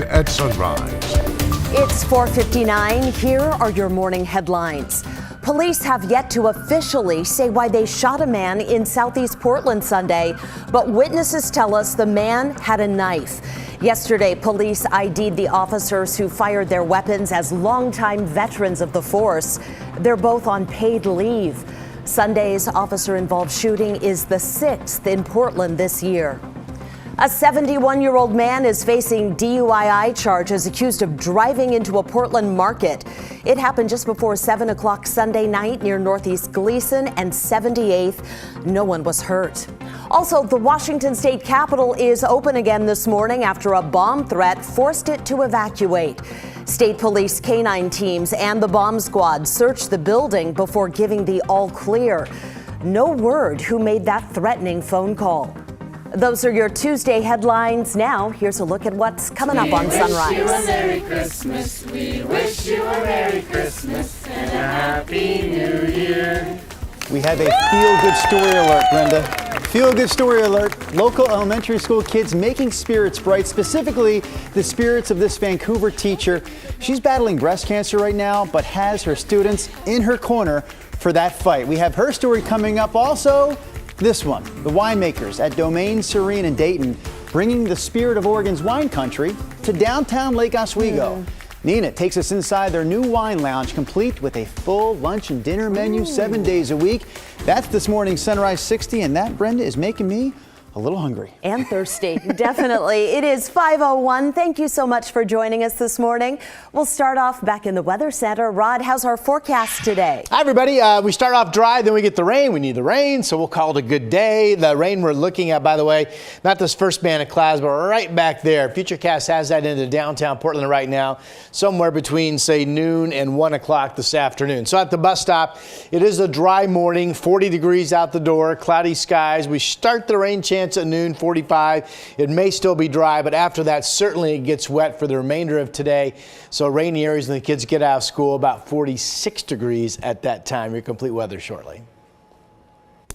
At sunrise. It's 4:59. Here are your morning headlines. Police have yet to officially say why they shot a man in Southeast Portland Sunday, but witnesses tell us the man had a knife. Yesterday, police ID'd the officers who fired their weapons as longtime veterans of the force. They're both on paid leave. Sunday's officer-involved shooting is the 6th in Portland this year. A 71-year-old man is facing DUI charges accused of driving into a Portland market. It happened just before 7 o'clock Sunday night near Northeast Gleason and 78th. No one was hurt. Also, the Washington State Capitol is open again this morning after a bomb threat forced it to evacuate. State police canine teams and the bomb squad searched the building before giving the all clear. No word who made that threatening phone call. Those are your Tuesday headlines. Now, here's a look at what's coming up on Sunrise. We wish you a Merry Christmas. We wish you a Merry Christmas and a Happy New Year. We have a feel-good story alert, Brenda. Feel-good story alert. Local elementary school kids making spirits bright, specifically the spirits of this Vancouver teacher. She's battling breast cancer right now, but has her students in her corner for that fight. We have her story coming up also. This one, the winemakers at Domaine Serene in Dayton, bringing the spirit of Oregon's wine country to downtown Lake Oswego. Nina takes us inside their new wine lounge, complete with a full lunch and dinner menu 7 days a week. That's this morning's Sunrise 60, and that, Brenda, is making me a little hungry. And thirsty, definitely. It is 5:01. Thank you so much for joining us this morning. We'll start off back in the Weather Center. Rod, how's our forecast today? Hi, everybody. We start off dry, then we get the rain. We need the rain, so we'll call it a good day. The rain we're looking at, by the way, not this first band of clouds, but right back there. Futurecast has that into downtown Portland right now, somewhere between, say, noon and 1 o'clock this afternoon. So at the bus stop, it is a dry morning, 40 degrees out the door, cloudy skies. We start the rain chance at noon, 45. It may still be dry, but after that, certainly it gets wet for the remainder of today. So rainy areas and the kids get out of school, about 46 degrees at that time. Your complete weather shortly.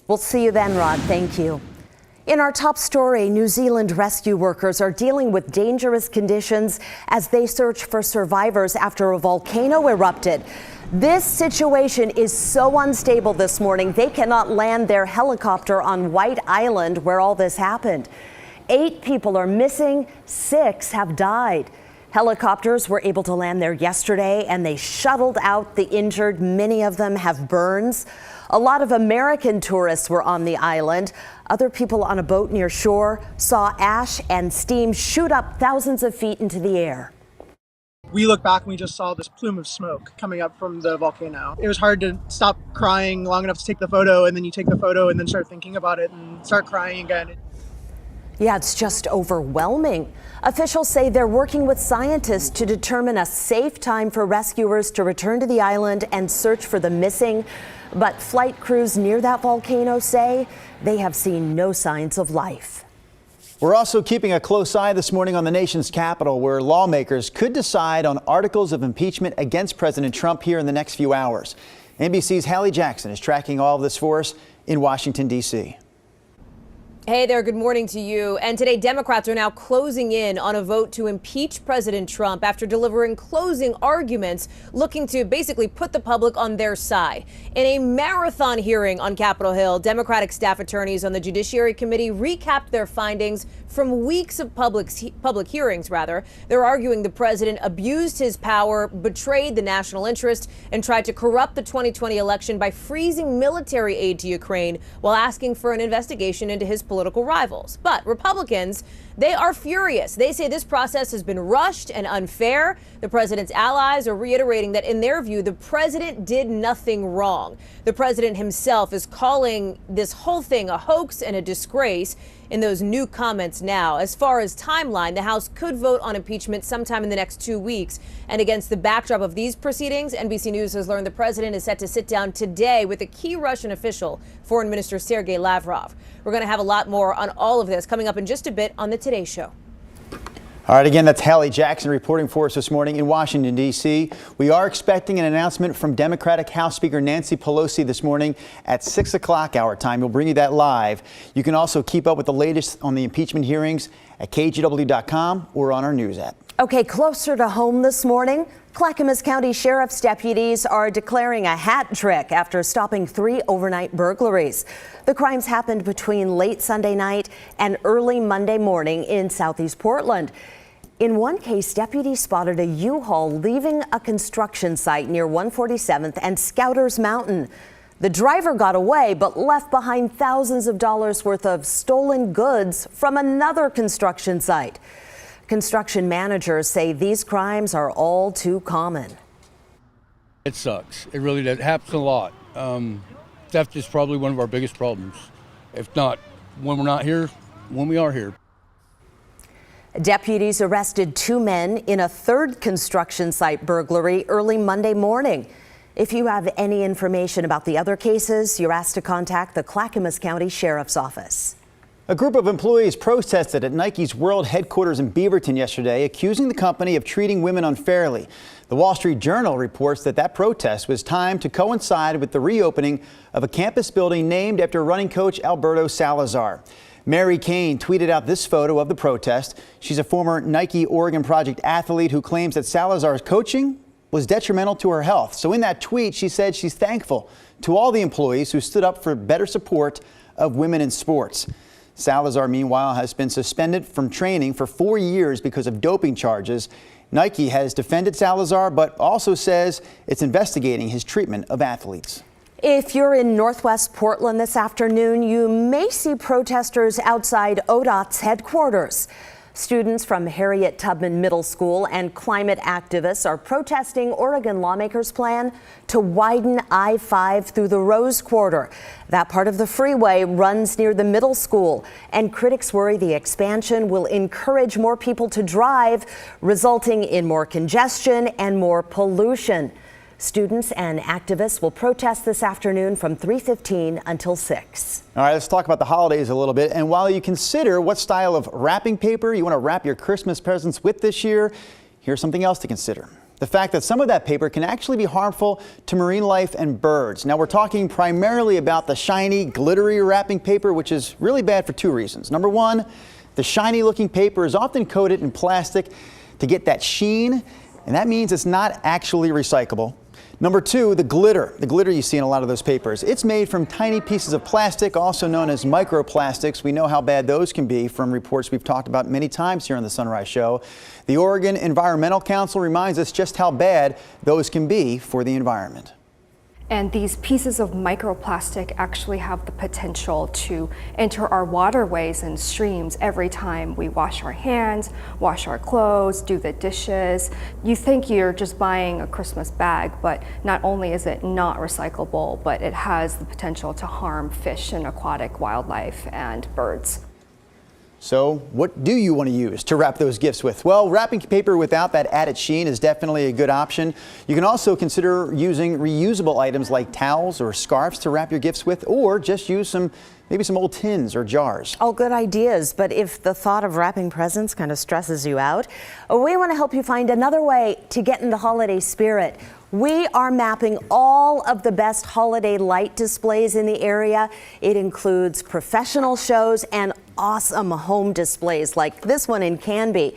We'll see you then, Rod. Thank you. In our top story, New Zealand rescue workers are dealing with dangerous conditions as they search for survivors after a volcano erupted. This situation is so unstable this morning, they cannot land their helicopter on White Island where all this happened. 8 people are missing, 6 have died. Helicopters were able to land there yesterday and they shuttled out the injured. Many of them have burns. A lot of American tourists were on the island. Other people on a boat near shore saw ash and steam shoot up thousands of feet into the air. We look back and we just saw this plume of smoke coming up from the volcano. It was hard to stop crying long enough to take the photo, and then you take the photo and then start thinking about it and start crying again. Yeah, it's just overwhelming. Officials say they're working with scientists to determine a safe time for rescuers to return to the island and search for the missing. But flight crews near that volcano say they have seen no signs of life. We're also keeping a close eye this morning on the nation's capital, where lawmakers could decide on articles of impeachment against President Trump here in the next few hours. NBC's Hallie Jackson is tracking all of this for us in Washington, D.C. Hey there, good morning to you. And today, Democrats are now closing in on a vote to impeach President Trump after delivering closing arguments looking to basically put the public on their side. In a marathon hearing on Capitol Hill, Democratic staff attorneys on the Judiciary Committee recapped their findings from weeks of public hearings, rather. They're arguing the president abused his power, betrayed the national interest, and tried to corrupt the 2020 election by freezing military aid to Ukraine while asking for an investigation into his political rivals. But Republicans, they are furious. They say this process has been rushed and unfair. The president's allies are reiterating that in their view, the president did nothing wrong. The president himself is calling this whole thing a hoax and a disgrace in those new comments now. As far as timeline, the House could vote on impeachment sometime in the next 2 weeks. And against the backdrop of these proceedings, NBC News has learned the president is set to sit down today with a key Russian official, Foreign Minister Sergei Lavrov. We're going to have a lot more on all of this coming up in just a bit on the Today Show. All right, again, that's Hallie Jackson reporting for us this morning in Washington, D.C. We are expecting an announcement from Democratic House Speaker Nancy Pelosi this morning at 6 o'clock our time. We'll bring you that live. You can also keep up with the latest on the impeachment hearings at kgw.com or on our news app. Okay, closer to home this morning, Clackamas County Sheriff's deputies are declaring a hat trick after stopping 3 overnight burglaries. The crimes happened between late Sunday night and early Monday morning in Southeast Portland. In one case, deputies spotted a U-Haul leaving a construction site near 147th and Scouters Mountain. The driver got away but left behind thousands of dollars worth of stolen goods from another construction site. Construction managers say these crimes are all too common. It sucks. It really does. It happens a lot. Theft is probably one of our biggest problems. If not when we're not here, when we are here. Deputies arrested 2 men in a third construction site burglary early Monday morning. If you have any information about the other cases, you're asked to contact the Clackamas County Sheriff's Office. A group of employees protested at Nike's world headquarters in Beaverton yesterday, accusing the company of treating women unfairly. The Wall Street Journal reports that protest was timed to coincide with the reopening of a campus building named after running coach Alberto Salazar. Mary Kane tweeted out this photo of the protest. She's a former Nike Oregon Project athlete who claims that Salazar's coaching was detrimental to her health. So in that tweet, she said she's thankful to all the employees who stood up for better support of women in sports. Salazar, meanwhile, has been suspended from training for 4 years because of doping charges. Nike has defended Salazar, but also says it's investigating his treatment of athletes. If you're in Northwest Portland this afternoon, you may see protesters outside ODOT's headquarters. Students from Harriet Tubman Middle School and climate activists are protesting Oregon lawmakers' plan to widen I-5 through the Rose Quarter. That part of the freeway runs near the middle school, and critics worry the expansion will encourage more people to drive, resulting in more congestion and more pollution. Students and activists will protest this afternoon from 3:15 until 6. All right, let's talk about the holidays a little bit. And while you consider what style of wrapping paper you want to wrap your Christmas presents with this year, here's something else to consider. The fact that some of that paper can actually be harmful to marine life and birds. Now, we're talking primarily about the shiny, glittery wrapping paper, which is really bad for 2 reasons. Number one, the shiny looking paper is often coated in plastic to get that sheen, and that means it's not actually recyclable. Number two, the glitter you see in a lot of those papers. It's made from tiny pieces of plastic, also known as microplastics. We know how bad those can be from reports we've talked about many times here on the Sunrise Show. The Oregon Environmental Council reminds us just how bad those can be for the environment. And these pieces of microplastic actually have the potential to enter our waterways and streams every time we wash our hands, wash our clothes, do the dishes. You think you're just buying a Christmas bag, but not only is it not recyclable, but it has the potential to harm fish and aquatic wildlife and birds. So what do you want to use to wrap those gifts with? Well, wrapping paper without that added sheen is definitely a good option. You can also consider using reusable items like towels or scarves to wrap your gifts with, or just use maybe some old tins or jars. All good ideas, but if the thought of wrapping presents kind of stresses you out, we want to help you find another way to get in the holiday spirit. We are mapping all of the best holiday light displays in the area. It includes professional shows and awesome home displays like this one in Canby.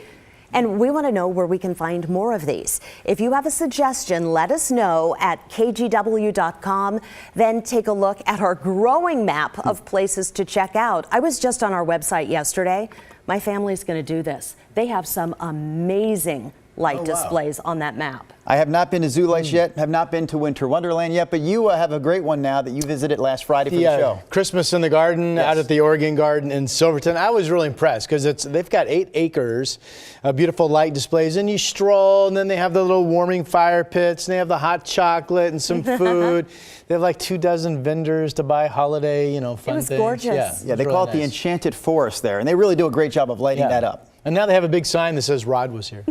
And we want to know where we can find more of these. If you have a suggestion, let us know at kgw.com. Then take a look at our growing map of places to check out. I was just on our website yesterday. My family's going to do this. They have some amazing light displays on that map. I have not been to Zoo Lights yet, have not been to Winter Wonderland yet, but you have a great one now that you visited last Friday for the show. Christmas in the Garden, Yes. out at the Oregon Garden in Silverton. I was really impressed because they've got 8 acres of beautiful light displays, and you stroll, and then they have the little warming fire pits, and they have the hot chocolate and some food. They have like 24 vendors to buy holiday, fun things. It was gorgeous. Yeah, they call it the Enchanted Forest there, and they really do a great job of lighting that up. And now they have a big sign that says Rod was here.